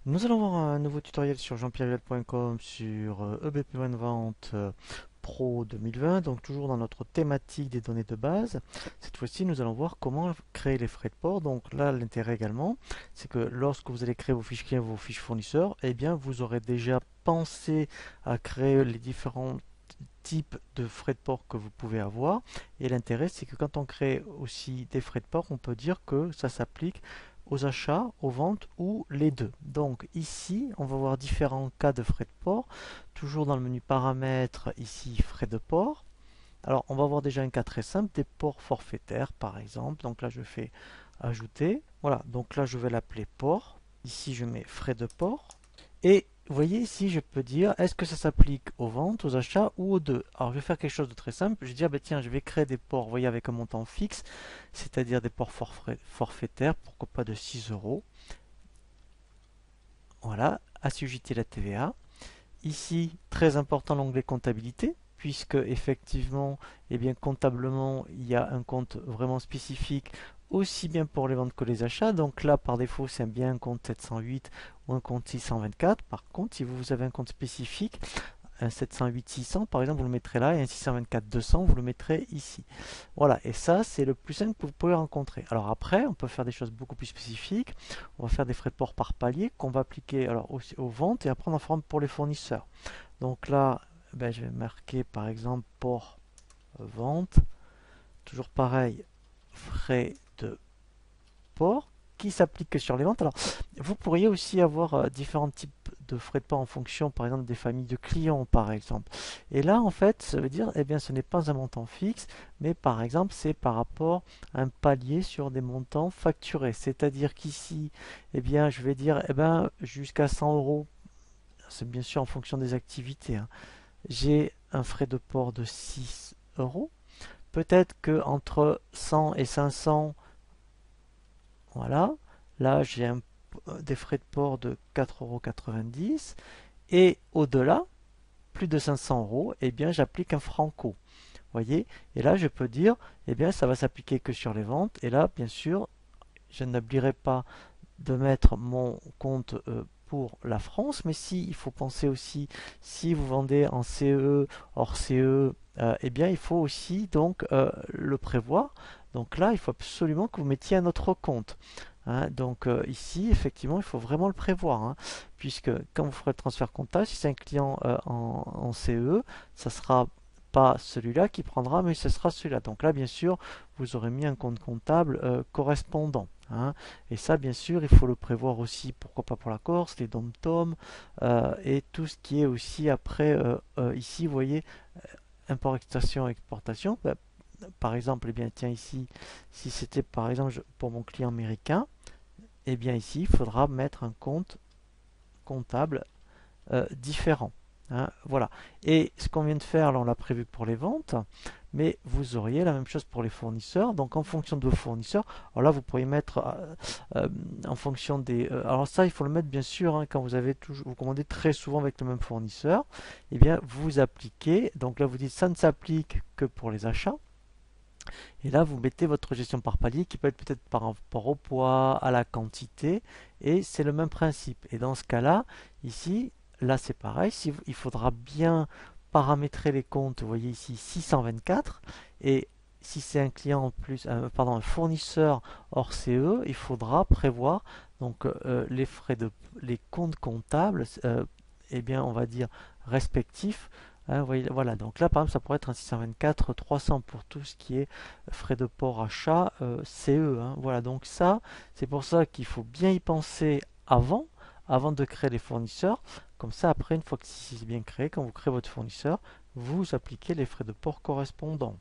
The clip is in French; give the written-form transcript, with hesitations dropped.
Nous allons voir un nouveau tutoriel sur jeanpierre.com sur EBP1 Vente Pro 2020, donc toujours dans notre thématique des données de base. Cette fois-ci, nous allons voir comment créer les frais de port. Donc là, l'intérêt également, c'est que lorsque vous allez créer vos fiches clients, vos fiches fournisseurs, eh bien, vous aurez déjà pensé à créer les différents types de frais de port que vous pouvez avoir. Et l'intérêt, c'est que quand on crée aussi des frais de port, on peut dire que ça s'applique aux achats, aux ventes ou les deux. Donc ici, on va voir différents cas de frais de port. Toujours dans le menu paramètres, ici frais de port. Alors on va voir déjà un cas très simple, des ports forfaitaires par exemple. Donc là je fais ajouter. Voilà, donc là je vais l'appeler port. Ici je mets frais de port. Et vous voyez ici, je peux dire, est-ce que ça s'applique aux ventes, aux achats ou aux deux? Alors, je vais faire quelque chose de très simple. Je vais dire, ben, tiens, je vais créer des ports, vous voyez, avec un montant fixe, c'est-à-dire des ports forfaitaires, pourquoi pas de 6 euros. Voilà, assujetti la TVA. Ici, très important l'onglet comptabilité, puisque effectivement, eh bien, comptablement, il y a un compte vraiment spécifique aussi bien pour les ventes que les achats. Donc là, par défaut, c'est bien un compte 708 ou un compte 624. Par contre, si vous avez un compte spécifique, un 708-600 par exemple, vous le mettrez là, et un 624-200, vous le mettrez ici. Voilà, et ça, c'est le plus simple que vous pouvez rencontrer. Alors après, on peut faire des choses beaucoup plus spécifiques. On va faire des frais de port par palier qu'on va appliquer alors aux ventes et après on en fera pour les fournisseurs. Donc là, ben, je vais marquer par exemple port vente. Toujours pareil, frais de port qui s'applique que sur les ventes. Alors, vous pourriez aussi avoir différents types de frais de port en fonction, par exemple, des familles de clients, par exemple. Et là, en fait, ça veut dire, eh bien, ce n'est pas un montant fixe, mais par exemple, c'est par rapport à un palier sur des montants facturés. C'est-à-dire qu'ici, eh bien, je vais dire, eh bien, jusqu'à 100 euros, c'est bien sûr en fonction des activités, hein. J'ai un frais de port de 6 euros. Peut-être que entre 100 et 500, voilà. Là, j'ai des frais de port de 4,90 € et au-delà, plus de 500 euros, eh bien, j'applique un franco. Voyez? Et là, je peux dire, eh bien, ça va s'appliquer que sur les ventes. Et là, bien sûr, je n'oublierai pas de mettre mon compte pour la France, mais si il faut penser aussi, si vous vendez en CE, hors CE, eh bien, il faut aussi donc le prévoir. Donc là, il faut absolument que vous mettiez un autre compte, hein. Donc ici, effectivement, il faut vraiment le prévoir, hein, puisque quand vous ferez le transfert comptable, si c'est un client en CE, ça sera pas celui-là qui prendra, mais ce sera celui-là. Donc là, bien sûr, vous aurez mis un compte comptable correspondant, hein. Et ça, bien sûr, il faut le prévoir aussi, pourquoi pas pour la Corse, les dom-toms, et tout ce qui est aussi après, ici, vous voyez, import, extraction, exportation. Ben, par exemple, eh bien, tiens, ici, si c'était par exemple pour mon client américain, eh bien ici, il faudra mettre un compte comptable différent, hein, voilà. Et ce qu'on vient de faire, là, on l'a prévu pour les ventes, mais vous auriez la même chose pour les fournisseurs. Donc en fonction de vos fournisseurs, alors là vous pourriez mettre en fonction des. Alors ça, il faut le mettre bien sûr, hein, quand vous avez toujours, vous commandez très souvent avec le même fournisseur, et bien vous appliquez. Donc là vous dites ça ne s'applique que pour les achats. Et là, vous mettez votre gestion par palier qui peut être peut-être par rapport au poids, à la quantité, et c'est le même principe. Et dans ce cas-là, ici, là c'est pareil, il faudra bien paramétrer les comptes, vous voyez ici 624, et si c'est un client en plus, pardon, un fournisseur hors CE, il faudra prévoir donc les frais de les comptes comptables, eh bien on va dire respectifs, hein, voilà, donc là par exemple ça pourrait être un 624 300 pour tout ce qui est frais de port achat CE, hein. Voilà, donc ça, c'est pour ça qu'il faut bien y penser avant de créer les fournisseurs. Comme ça, après, une fois que c'est bien créé, quand vous créez votre fournisseur, vous appliquez les frais de port correspondants.